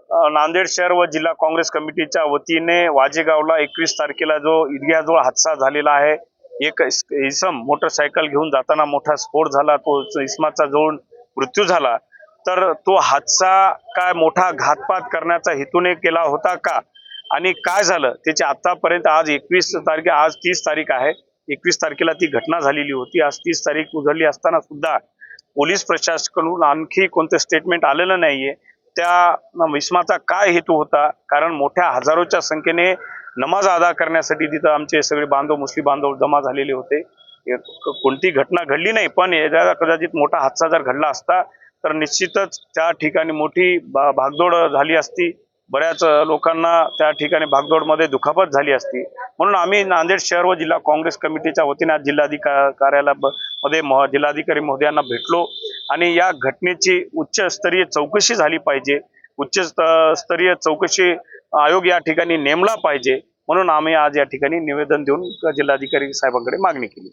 नांदेड शहर व जिल्हा काँग्रेस कमिटीच्या वतीने वाजेगावला 21 तारखेला जो ईदगाहजवळ हादसा झालेला आहे, एक इसम मोटरसायकल घेऊन जाताना मोठा स्फोट झाला, तो इसमाचा जळून मृत्यू झाला। तर तो हादसा काय मोठा घातपात करण्याचा हेतूने केला होता का आणि काय झालं त्याची आतापर्यंत आज 21 तारीख, आज 30 तारीख आहे, 21 तारखेला ती घटना झालेली होती। आज 30 तारीख उजळली असताना सुद्धा पोलीस प्रशासनाकडून आणखी कोणतं स्टेटमेंट आलेलं नाहीये। त्या इसमाचा काय हेतू होता, कारण मोठ्या हजारोच्या संख्येने नमाज अदा करण्यासाठी तिथं आमचे सगळे बांधव, मुस्लिम बांधव जमा झालेले होते। कोणती घटना घडली नाही, पण कदाचित मोठा हादसा जर घडला असता तर निश्चितच त्या ठिकाणी मोठी भागदौड झाली असती, बऱ्याच लोकांना त्या ठिकाणी भागदौडमध्ये दुखापत झाली असती। म्हणून आम्ही नांदेड शहर व जिल्हा काँग्रेस कमिटीच्या वतीने आज जिल्हाधिकारी कार्यालयामध्ये जिल्हाधिकारी महोदयांना भेटलो आणि या घटनेची उच्चस्तरीय चौकशी झाली पाहिजे, उच्चस्तरीय चौकशी आयोग या ठिकाणी नेमला पाहिजे, म्हणून आम्ही आज या ठिकाणी निवेदन देऊन जिल्हाधिकारी साहेबांकडे मागणी केली।